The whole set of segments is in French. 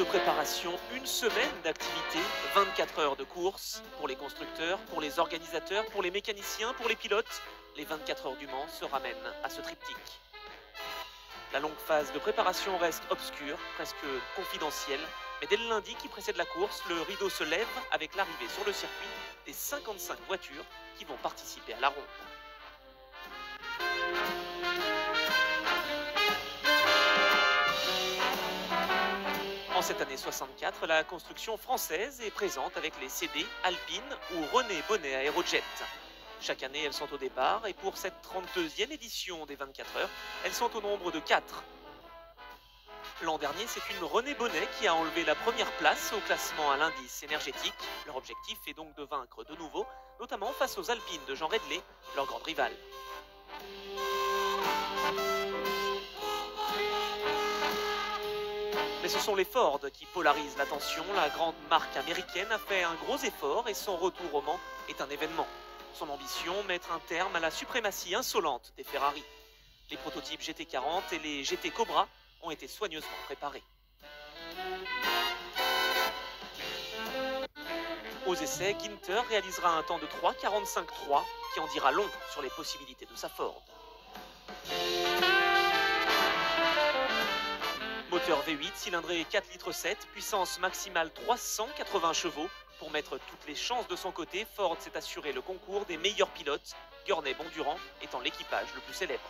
préparation, une semaine d'activité, 24 heures de course pour les constructeurs, pour les organisateurs, pour les mécaniciens, pour les pilotes. Les 24 heures du Mans se ramènent à ce triptyque. La longue phase de préparation reste obscure, presque confidentielle, mais dès le lundi qui précède la course, le rideau se lève avec l'arrivée sur le circuit des 55 voitures qui vont participer à la ronde. En cette année 64, la construction française est présente avec les CD, Alpine ou René Bonnet Aérojet. Chaque année, elles sont au départ et pour cette 32e édition des 24 heures, elles sont au nombre de 4. L'an dernier, c'est une René Bonnet qui a enlevé la première place au classement à l'indice énergétique. Leur objectif est donc de vaincre de nouveau, notamment face aux Alpines de Jean Redley, leur grande rivale. Mais ce sont les Ford qui polarisent l'attention. La grande marque américaine a fait un gros effort et son retour au Mans est un événement. Son ambition, mettre un terme à la suprématie insolente des Ferrari. Les prototypes GT40 et les GT Cobra ont été soigneusement préparés. Aux essais, Günther réalisera un temps de 3,45,3 qui en dira long sur les possibilités de sa Ford. Moteur V8, cylindrée 4,7 litres, puissance maximale 380 chevaux. Pour mettre toutes les chances de son côté, Ford s'est assuré le concours des meilleurs pilotes, Gurney-Bondurant étant l'équipage le plus célèbre.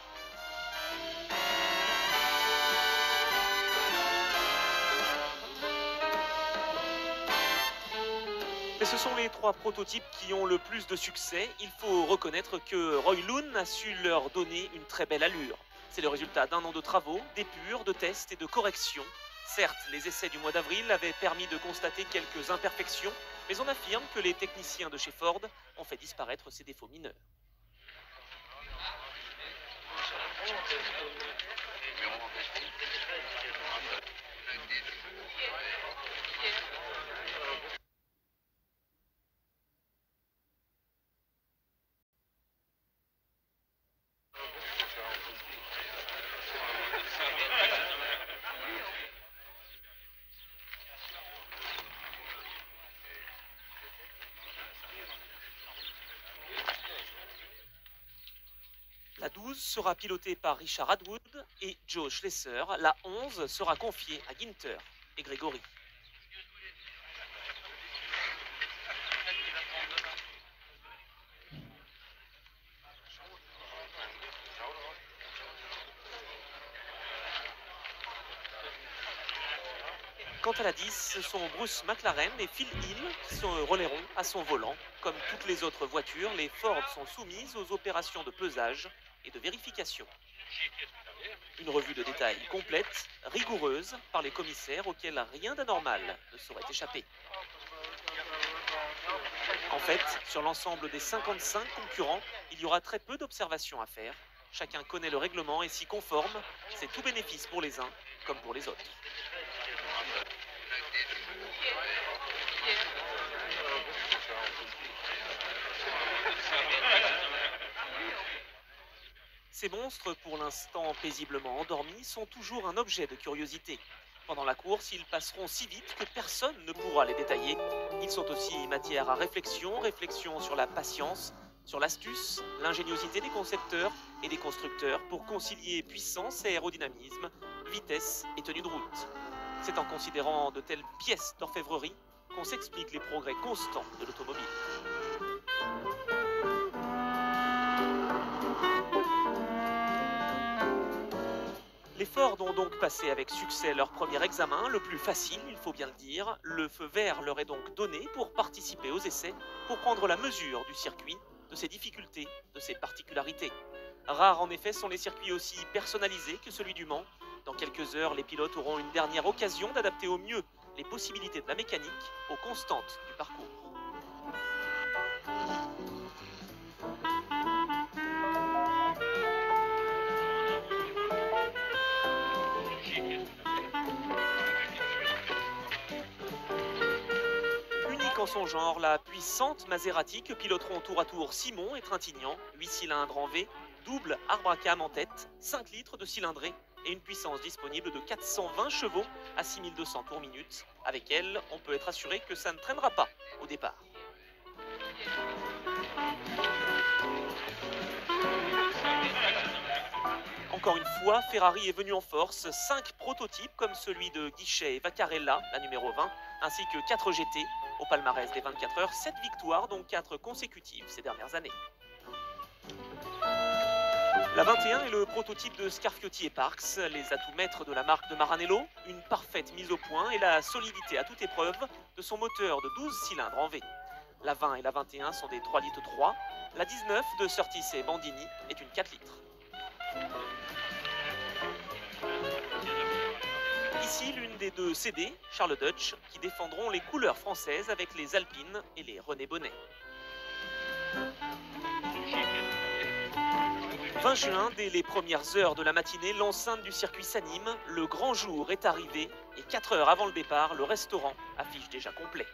Mais ce sont les 3 prototypes qui ont le plus de succès. Il faut reconnaître que Roy Loon a su leur donner une très belle allure. C'est le résultat d'un an de travaux, d'épures, de tests et de corrections. Certes, les essais du mois d'avril avaient permis de constater quelques imperfections, mais on affirme que les techniciens de chez Ford ont fait disparaître ces défauts mineurs. La 12 sera pilotée par Richard Atwood et Joe Schlesser. La 11 sera confiée à Günther et Grégory. Quant à la 10, ce sont Bruce McLaren et Phil Hill qui se relayeront à son volant. Comme toutes les autres voitures, les Ford sont soumises aux opérations de pesage et de vérification. Une revue de détail complète, rigoureuse par les commissaires auxquels rien d'anormal ne saurait échapper. En fait, sur l'ensemble des 55 concurrents, il y aura très peu d'observations à faire. Chacun connaît le règlement et s'y conforme. C'est tout bénéfice pour les uns comme pour les autres. Ces monstres, pour l'instant paisiblement endormis, sont toujours un objet de curiosité. Pendant la course, ils passeront si vite que personne ne pourra les détailler. Ils sont aussi matière à réflexion sur la patience, sur l'astuce, l'ingéniosité des concepteurs et des constructeurs pour concilier puissance et aérodynamisme, vitesse et tenue de route. C'est en considérant de telles pièces d'orfèvrerie qu'on s'explique les progrès constants de l'automobile. Les Ford ont donc passé avec succès leur premier examen, le plus facile, il faut bien le dire. Le feu vert leur est donc donné pour participer aux essais, pour prendre la mesure du circuit, de ses difficultés, de ses particularités. Rares en effet sont les circuits aussi personnalisés que celui du Mans. Dans quelques heures, les pilotes auront une dernière occasion d'adapter au mieux les possibilités de la mécanique aux constantes du parcours. Unique en son genre, la puissante Maserati que piloteront tour à tour Simon et Trintignant, 8 cylindres en V, double arbre à cam en tête, 5 litres de cylindrée et une puissance disponible de 420 chevaux à 6200 tours minute. Avec elle, on peut être assuré que ça ne traînera pas au départ. Encore une fois, Ferrari est venu en force, 5 prototypes comme celui de Guichet et Vaccarella, la numéro 20, ainsi que 4 GT. Au palmarès des 24 heures, 7 victoires, dont 4 consécutives ces dernières années. La 21 est le prototype de Scarfiotti et Parks, les atouts maîtres de la marque de Maranello, une parfaite mise au point et la solidité à toute épreuve de son moteur de 12 cylindres en V. La 20 et la 21 sont des 3 litres 3, la 19 de Surtees et Bandini est une 4 litres. Ici, l'une des deux CD, Charles Dutch, qui défendront les couleurs françaises avec les Alpines et les René Bonnet. 20 juin, dès les premières heures de la matinée, l'enceinte du circuit s'anime, le grand jour est arrivé et 4 heures avant le départ, le restaurant affiche déjà complet.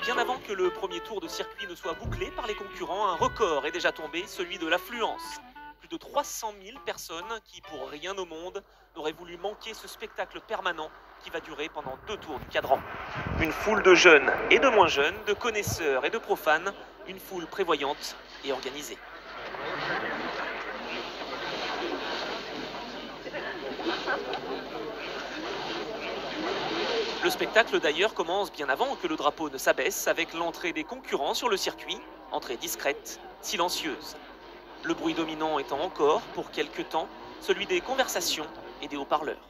Bien avant que le premier tour de circuit ne soit bouclé par les concurrents, un record est déjà tombé, celui de l'affluence. Plus de 300 000 personnes qui, pour rien au monde, n'auraient voulu manquer ce spectacle permanent qui va durer pendant 2 tours du cadran. Une foule de jeunes et de moins jeunes, de connaisseurs et de profanes, une foule prévoyante et organisée. Le spectacle d'ailleurs commence bien avant que le drapeau ne s'abaisse avec l'entrée des concurrents sur le circuit, entrée discrète, silencieuse. Le bruit dominant étant encore, pour quelque temps, celui des conversations et des haut-parleurs.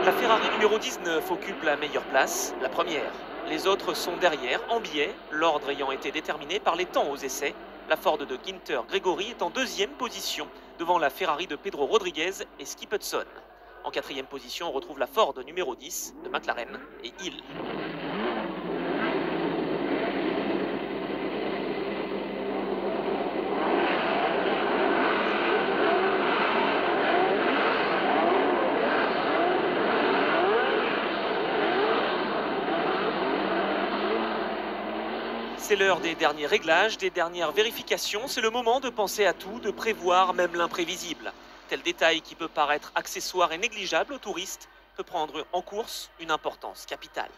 La Ferrari numéro 19 occupe la meilleure place, la première. Les autres sont derrière, en biais, l'ordre ayant été déterminé par les temps aux essais. La Ford de Günther Gregory est en 2e position, devant la Ferrari de Pedro Rodriguez et Skip Hudson. En 4e position, on retrouve la Ford numéro 10 de McLaren et Hill. C'est l'heure des derniers réglages, des dernières vérifications. C'est le moment de penser à tout, de prévoir même l'imprévisible. Tel détail qui peut paraître accessoire et négligeable aux touristes peut prendre en course une importance capitale.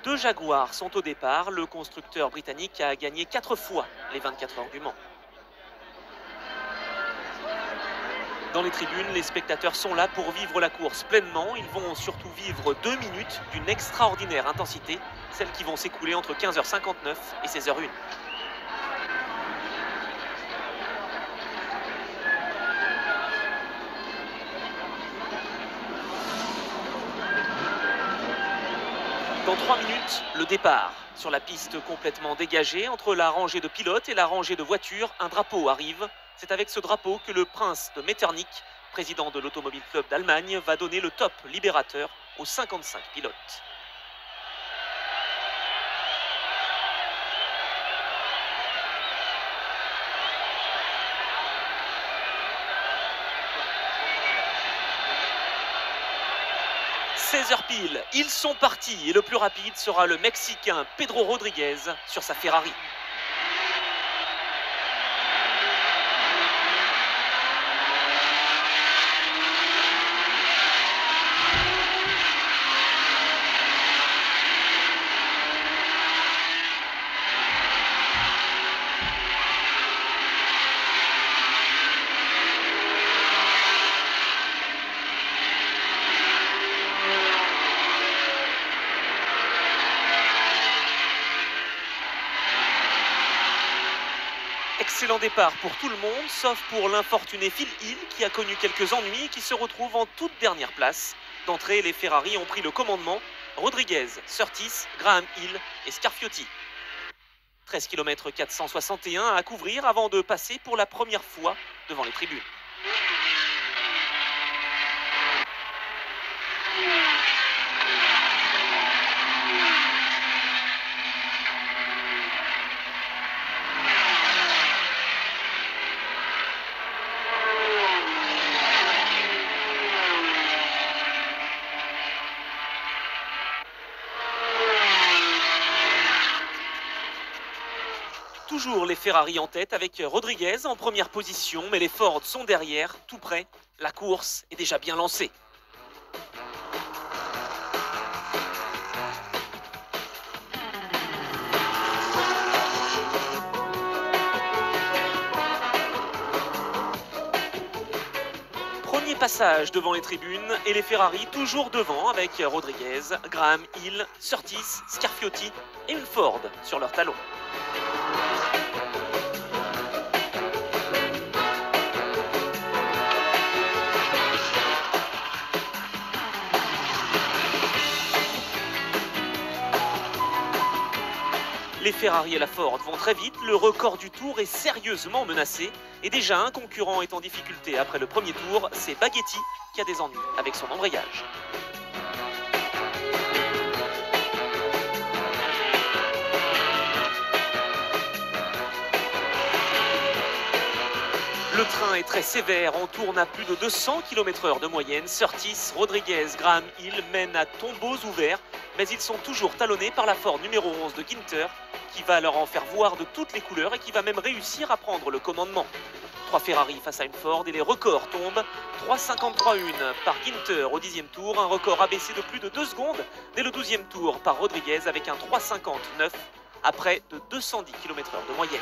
Deux Jaguars sont au départ. Le constructeur britannique a gagné 4 fois les 24 heures du Mans. Dans les tribunes, les spectateurs sont là pour vivre la course pleinement. Ils vont surtout vivre 2 minutes d'une extraordinaire intensité, celles qui vont s'écouler entre 15h59 et 16h01. Dans 3 minutes, le départ. Sur la piste complètement dégagée, entre la rangée de pilotes et la rangée de voitures, un drapeau arrive. C'est avec ce drapeau que le prince de Metternich, président de l'Automobile Club d'Allemagne, va donner le top libérateur aux 55 pilotes. « 16h pile, ils sont partis et le plus rapide sera le Mexicain Pedro Rodriguez sur sa Ferrari. Excellent départ pour tout le monde, sauf pour l'infortuné Phil Hill qui a connu quelques ennuis et qui se retrouve en toute dernière place. D'entrée, les Ferrari ont pris le commandement. Rodriguez, Surtees, Graham Hill et Scarfiotti. 13 km 461 à couvrir avant de passer pour la première fois devant les tribunes. Toujours les Ferrari en tête avec Rodriguez en première position, mais les Ford sont derrière, tout près. La course est déjà bien lancée. Premier passage devant les tribunes et les Ferrari toujours devant avec Rodriguez, Graham Hill, Surtees, Scarfiotti et une Ford sur leur talon. Les Ferrari et la Ford vont très vite, le record du tour est sérieusement menacé. Et déjà un concurrent est en difficulté après le premier tour, c'est Baghetti qui a des ennuis avec son embrayage. Le train est très sévère, on tourne à plus de 200 km/h de moyenne. Surtees, Rodriguez, Graham Hill mènent à tombeaux ouverts, mais ils sont toujours talonnés par la Ford numéro 11 de Ginter, qui va leur en faire voir de toutes les couleurs et qui va même réussir à prendre le commandement. 3 Ferrari face à une Ford et les records tombent. 3,53,1 par Ginter au 10e tour, un record abaissé de plus de 2 secondes dès le 12e tour par Rodriguez avec un 3,59 à près de 210 km/h de moyenne.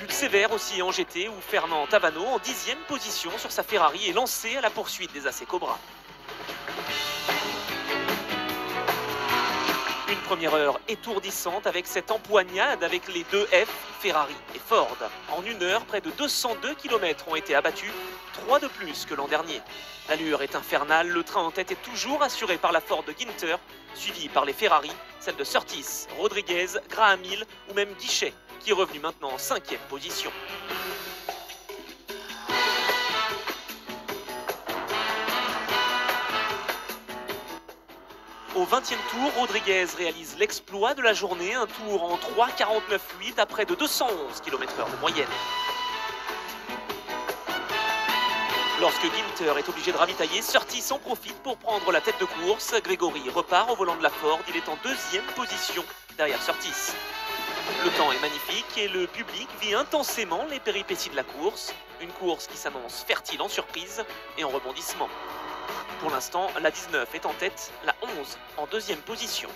Sévère aussi en GT où Fernand Tavano en 10e position sur sa Ferrari est lancé à la poursuite des AC Cobra. Une première heure étourdissante avec cette empoignade avec les deux F, Ferrari et Ford. En une heure, près de 202 km ont été abattus, 3 de plus que l'an dernier. L'allure est infernale, le train en tête est toujours assuré par la Ford de Ginter, suivi par les Ferrari, celle de Surtees, Rodriguez, Graham Hill ou même Guichet, qui est revenu maintenant en 5e position. Au 20e tour, Rodriguez réalise l'exploit de la journée, un tour en 3,49,8 à près de 211 km/h de moyenne. Lorsque Ginter est obligé de ravitailler, Surtees en profite pour prendre la tête de course. Grégory repart au volant de la Ford, il est en 2e position derrière Surtees. Le temps est magnifique et le public vit intensément les péripéties de la course. Une course qui s'annonce fertile en surprises et en rebondissements. Pour l'instant, la 19 est en tête, la 11 en 2e position.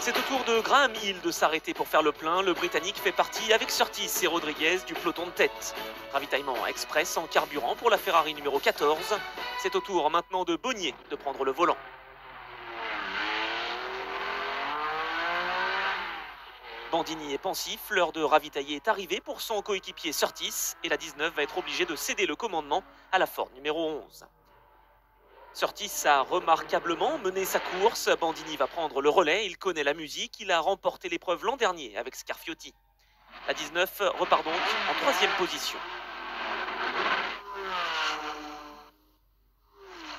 C'est au tour de Graham Hill de s'arrêter pour faire le plein. Le Britannique fait partie avec Surtees et Rodriguez du peloton de tête. Ravitaillement express en carburant pour la Ferrari numéro 14. C'est au tour maintenant de Bonnier de prendre le volant. Bandini est pensif, l'heure de ravitailler est arrivée pour son coéquipier Surtees et la 19 va être obligée de céder le commandement à la Ford numéro 11. Surtees a remarquablement mené sa course, Bandini va prendre le relais, il connaît la musique, il a remporté l'épreuve l'an dernier avec Scarfiotti. La 19 repart donc en 3e position.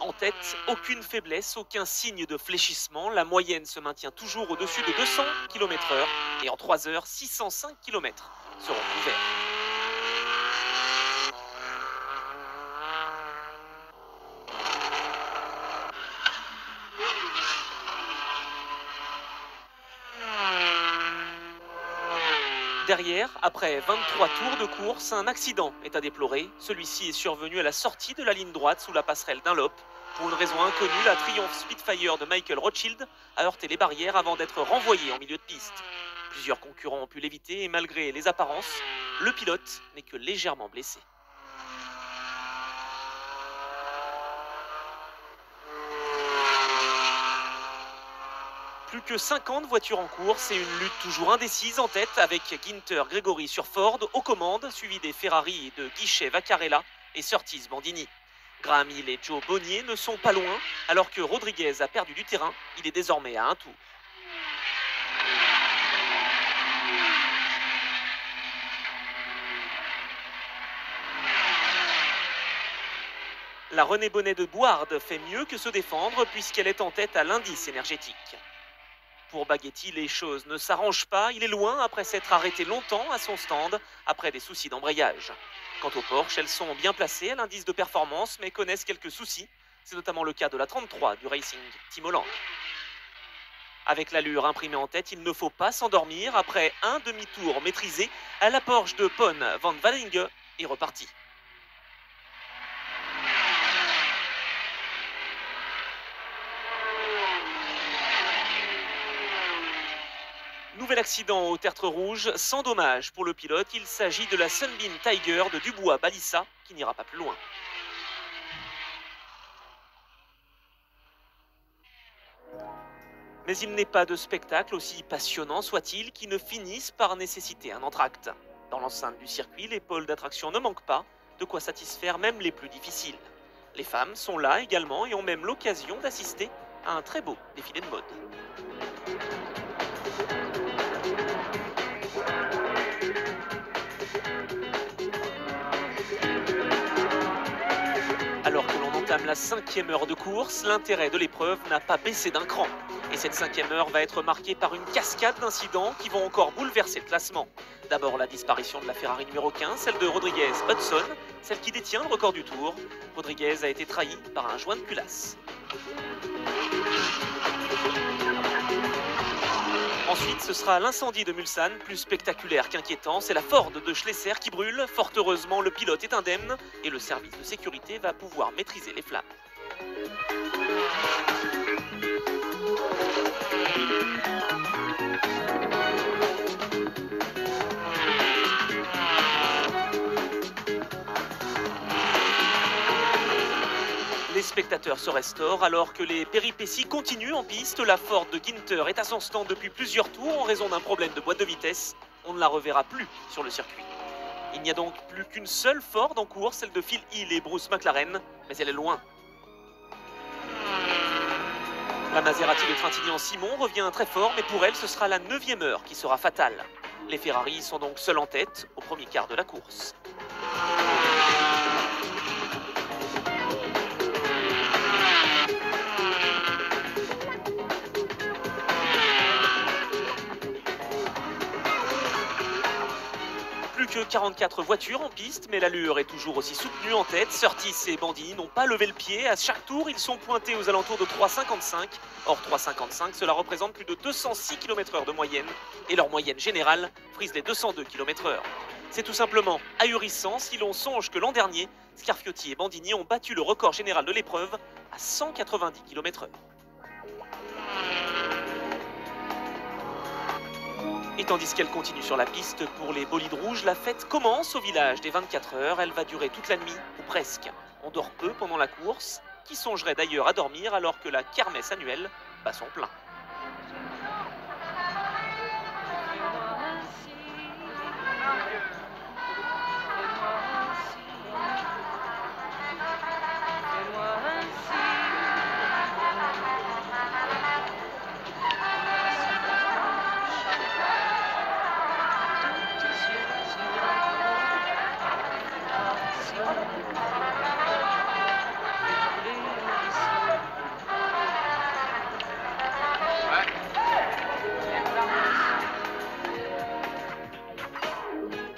En tête, aucune faiblesse, aucun signe de fléchissement. La moyenne se maintient toujours au-dessus de 200 km/h et en 3 heures, 605 km seront couverts. Derrière, après 23 tours de course, un accident est à déplorer. Celui-ci est survenu à la sortie de la ligne droite sous la passerelle Dunlop. Pour une raison inconnue, la Triumph Spitfire de Michael Rothschild a heurté les barrières avant d'être renvoyée en milieu de piste. Plusieurs concurrents ont pu l'éviter et malgré les apparences, le pilote n'est que légèrement blessé. plus que 50 voitures en course et une lutte toujours indécise en tête avec Ginter Gregory sur Ford aux commandes, suivi des Ferrari de Guichet Vaccarella et Surtees Bandini. Graham Hill et Joe Bonnier ne sont pas loin, alors que Rodriguez a perdu du terrain, il est désormais à un tour. La René Bonnet de Bouarde fait mieux que se défendre puisqu'elle est en tête à l'indice énergétique. Pour Baghetti, les choses ne s'arrangent pas, il est loin après s'être arrêté longtemps à son stand après des soucis d'embrayage. Quant aux Porsche, elles sont bien placées à l'indice de performance mais connaissent quelques soucis. C'est notamment le cas de la 33 du Racing Team Holland. Avec l'allure imprimée en tête, il ne faut pas s'endormir. Après un demi-tour maîtrisé, à la Porsche de Pon van Wallinge est reparti. Nouvel accident au tertre rouge, sans dommage pour le pilote. Il s'agit de la Sunbeam Tiger de Dubois-Balissa qui n'ira pas plus loin. Mais il n'est pas de spectacle, aussi passionnant soit-il, qui ne finisse par nécessiter un entracte. Dans l'enceinte du circuit, les pôles d'attraction ne manquent pas, de quoi satisfaire même les plus difficiles. Les femmes sont là également et ont même l'occasion d'assister à un très beau défilé de mode. Alors que l'on entame la 5e heure de course, l'intérêt de l'épreuve n'a pas baissé d'un cran. Et cette 5e heure va être marquée par une cascade d'incidents qui vont encore bouleverser le classement. D'abord la disparition de la Ferrari numéro 15, celle de Rodriguez Hudson, celle qui détient le record du tour. Rodriguez a été trahi par un joint de culasse. Ensuite, ce sera l'incendie de Mulsanne, plus spectaculaire qu'inquiétant. C'est la Ford de Schlesser qui brûle. Fort heureusement, le pilote est indemne et le service de sécurité va pouvoir maîtriser les flammes. Les spectateurs se restaurent alors que les péripéties continuent en piste. La Ford de Ginter est à son stand depuis plusieurs tours en raison d'un problème de boîte de vitesse. On ne la reverra plus sur le circuit. Il n'y a donc plus qu'une seule Ford en course, celle de Phil Hill et Bruce McLaren, mais elle est loin. La Maserati de Trintignant-Simon revient très fort, mais pour elle, ce sera la 9e heure qui sera fatale. Les Ferrari sont donc seuls en tête au premier quart de la course. Plus que 44 voitures en piste, mais l'allure est toujours aussi soutenue en tête. Surtees et Bandini n'ont pas levé le pied. À chaque tour, ils sont pointés aux alentours de 3,55. Or, 3,55, cela représente plus de 206 km/h de moyenne. Et leur moyenne générale frise les 202 km/h. C'est tout simplement ahurissant si l'on songe que l'an dernier, Scarfiotti et Bandini ont battu le record général de l'épreuve à 190 km/h. Et tandis qu'elle continue sur la piste pour les bolides rouges, la fête commence au village des 24 heures. Elle va durer toute la nuit, ou presque. On dort peu pendant la course. Qui songerait d'ailleurs à dormir alors que la kermesse annuelle bat son plein?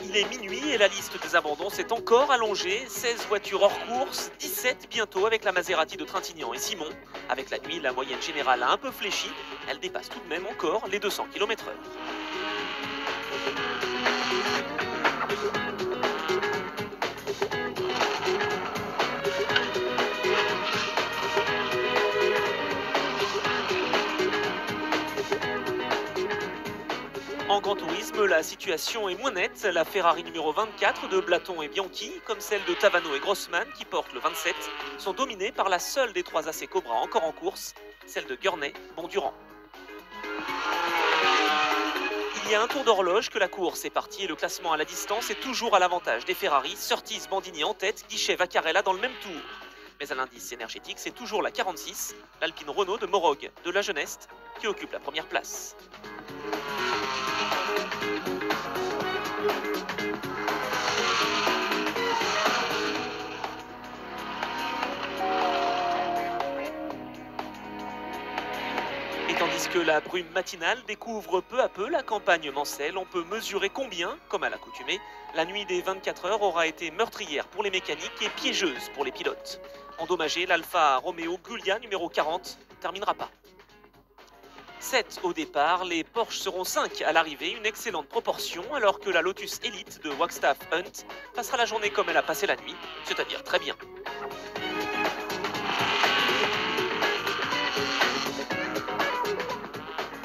Il est minuit et la liste des abandons s'est encore allongée. 16 voitures hors course, 17 bientôt avec la Maserati de Trintignant et Simon. Avec la nuit, la moyenne générale a un peu fléchi. Elle dépasse tout de même encore les 200 km/h. En grand tourisme, la situation est moins nette. La Ferrari numéro 24 de Blaton et Bianchi, comme celle de Tavano et Grossman qui portent le 27, sont dominées par la seule des trois AC Cobra encore en course, celle de Gurney Bondurant. Il y a un tour d'horloge que la course est partie et le classement à la distance est toujours à l'avantage des Ferrari. Surtees, Bandini en tête, Guichet, Vaccarella dans le même tour. Mais à l'indice énergétique, c'est toujours la 46, l'Alpine Renault de Morog de la Jeuneste, qui occupe la première place. Et tandis que la brume matinale découvre peu à peu la campagne mancelle, on peut mesurer combien, comme à l'accoutumée, la nuit des 24 heures aura été meurtrière pour les mécaniques et piégeuse pour les pilotes. Endommagé, l'Alfa Romeo Giulia numéro 40 ne terminera pas. 7 au départ, les Porsche seront 5 à l'arrivée, une excellente proportion, alors que la Lotus Elite de Wagstaff Hunt passera la journée comme elle a passé la nuit, c'est-à-dire très bien.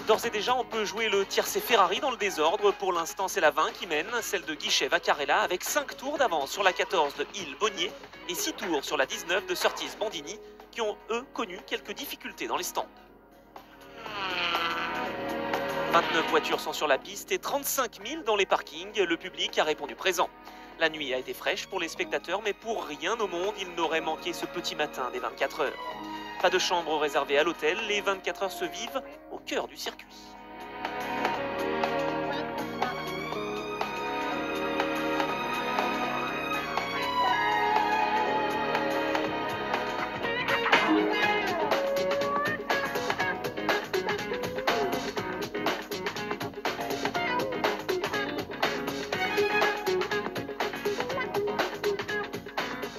D'ores et déjà, on peut jouer le tiercé Ferrari dans le désordre. Pour l'instant, c'est la 20 qui mène, celle de Guichet Vaccarella, avec 5 tours d'avance sur la 14 de Hill Bonnier et 6 tours sur la 19 de Surtees Bandini, qui ont, eux, connu quelques difficultés dans les stands. 29 voitures sont sur la piste et 35 000 dans les parkings. Le public a répondu présent. La nuit a été fraîche pour les spectateurs, mais pour rien au monde, il n'aurait manqué ce petit matin des 24 heures. Pas de chambre réservée à l'hôtel, les 24 heures se vivent au cœur du circuit.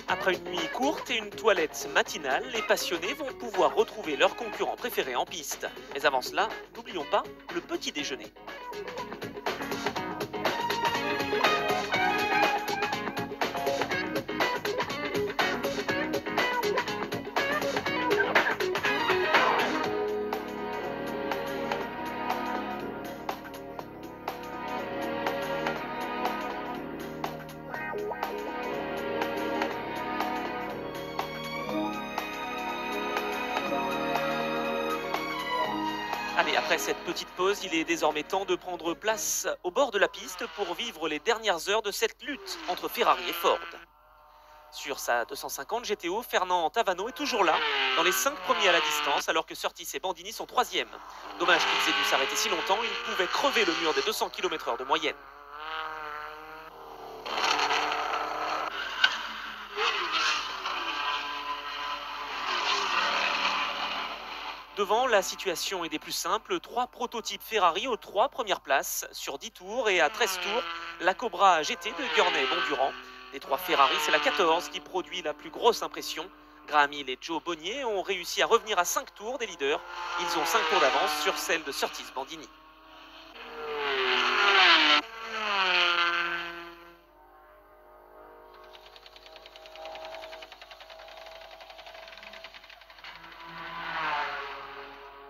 Après une nuit courte et une toilette matinale, les passionnés vont pouvoir retrouver leurs concurrents préférés en piste. Mais avant cela, n'oublions pas le petit déjeuner. Allez, après cette petite pause, il est désormais temps de prendre place au bord de la piste pour vivre les dernières heures de cette lutte entre Ferrari et Ford. Sur sa 250 GTO, Fernand Tavano est toujours là, dans les 5 premiers à la distance, alors que Surtees et Bandini sont 3e. Dommage qu'ils aient dû s'arrêter si longtemps, ils pouvaient crever le mur des 200 km/h de moyenne. Devant, la situation est des plus simples. 3 prototypes Ferrari aux 3 premières places sur 10 tours et à 13 tours, la Cobra GT de Gurney Bondurant. Des 3 Ferrari, c'est la 14 qui produit la plus grosse impression. Graham Hill et Joe Bonnier ont réussi à revenir à 5 tours des leaders. Ils ont 5 tours d'avance sur celle de Surtees Bandini.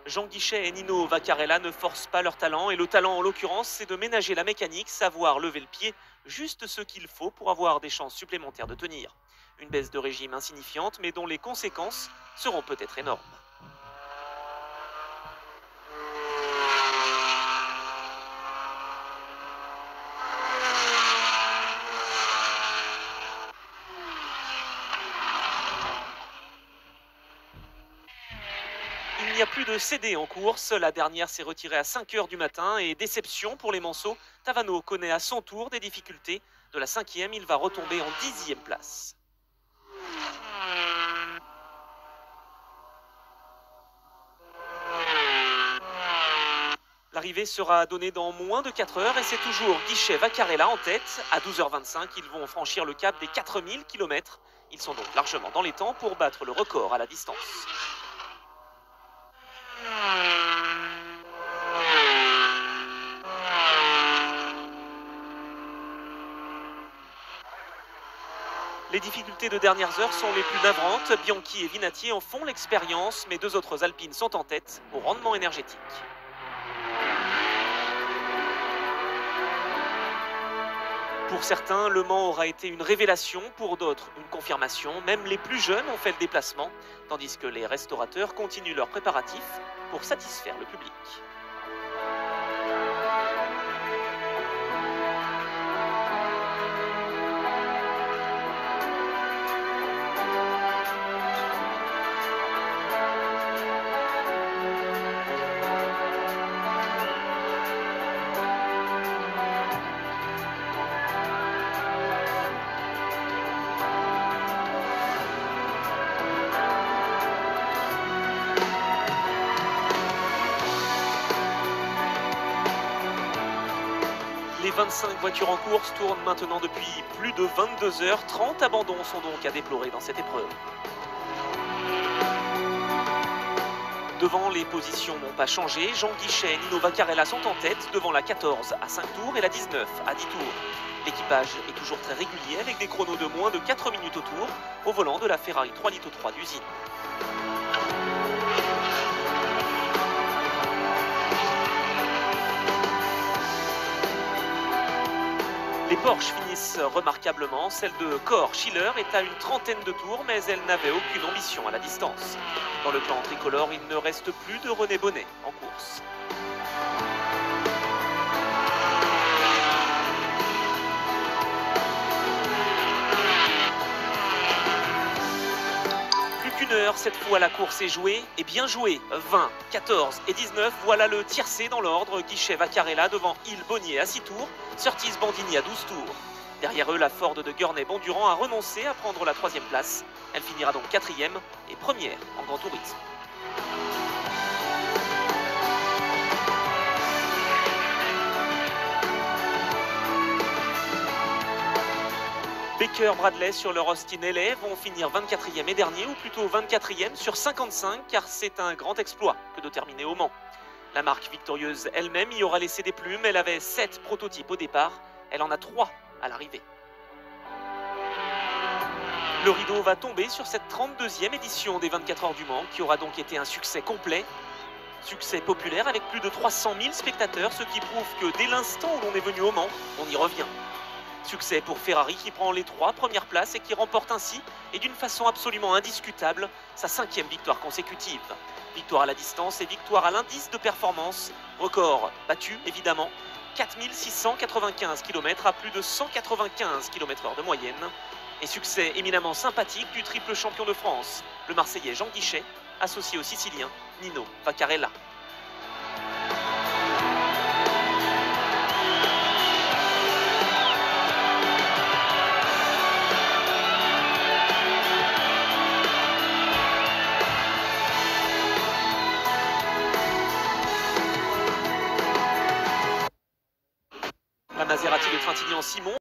Jean Guichet et Nino Vaccarella ne forcent pas leur talent, et le talent en l'occurrence c'est de ménager la mécanique, savoir lever le pied, juste ce qu'il faut pour avoir des chances supplémentaires de tenir. Une baisse de régime insignifiante mais dont les conséquences seront peut-être énormes. Il n'y a plus de CD en course, la dernière s'est retirée à 5 h du matin et déception pour les Manceaux, Tavano connaît à son tour des difficultés. De la 5e, il va retomber en 10e place. L'arrivée sera donnée dans moins de 4 heures et c'est toujours Guichet Vaccarella en tête. À 12h25, ils vont franchir le cap des 4000 km. Ils sont donc largement dans les temps pour battre le record à la distance. Les difficultés de dernières heures sont les plus navrantes. Bianchi et Vinatier en font l'expérience, mais 2 autres Alpines sont en tête au rendement énergétique. Pour certains, Le Mans aura été une révélation, pour d'autres une confirmation. Même les plus jeunes ont fait le déplacement, tandis que les restaurateurs continuent leurs préparatifs pour satisfaire le public. 25 voitures en course tournent maintenant depuis plus de 22 heures. 30 abandons sont donc à déplorer dans cette épreuve. Devant, les positions n'ont pas changé. Jean Guichet et Nino Vaccarella sont en tête devant la 14 à 5 tours et la 19 à 10 tours. L'équipage est toujours très régulier avec des chronos de moins de 4 minutes au tour au volant de la Ferrari 3 litres 3 d'usine. Les Porsche finissent remarquablement. Celle de Cor Schiller est à une trentaine de tours, mais elle n'avait aucune ambition à la distance. Dans le clan tricolore, il ne reste plus de René Bonnet en course. Plus qu'une heure, cette fois la course est jouée, et bien jouée. 20, 14 et 19, voilà le tiercé dans l'ordre. Guichet Vaccarella devant Hill Bonnier à 6 tours, Surtees Bandini à 12 tours. Derrière eux, la Ford de Gurney-Bondurant a renoncé à prendre la 3e place. Elle finira donc 4e et première en Grand Tourisme. Baker Bradley sur leur Austin LA vont finir 24e et dernier, ou plutôt 24e sur 55, car c'est un grand exploit que de terminer au Mans. La marque victorieuse elle-même y aura laissé des plumes. Elle avait 7 prototypes au départ, elle en a 3 à l'arrivée. Le rideau va tomber sur cette 32e édition des 24 heures du Mans, qui aura donc été un succès complet. Succès populaire avec plus de 300 000 spectateurs, ce qui prouve que dès l'instant où l'on est venu au Mans, on y revient. Succès pour Ferrari qui prend les 3 premières places et qui remporte ainsi, et d'une façon absolument indiscutable, sa 5e victoire consécutive. Victoire à la distance et victoire à l'indice de performance. Record battu évidemment, 4695 km à plus de 195 km/h de moyenne. Et succès éminemment sympathique du triple champion de France, le Marseillais Jean Guichet, associé au Sicilien Nino Vaccarella. La Maserati de Trintignant-Simon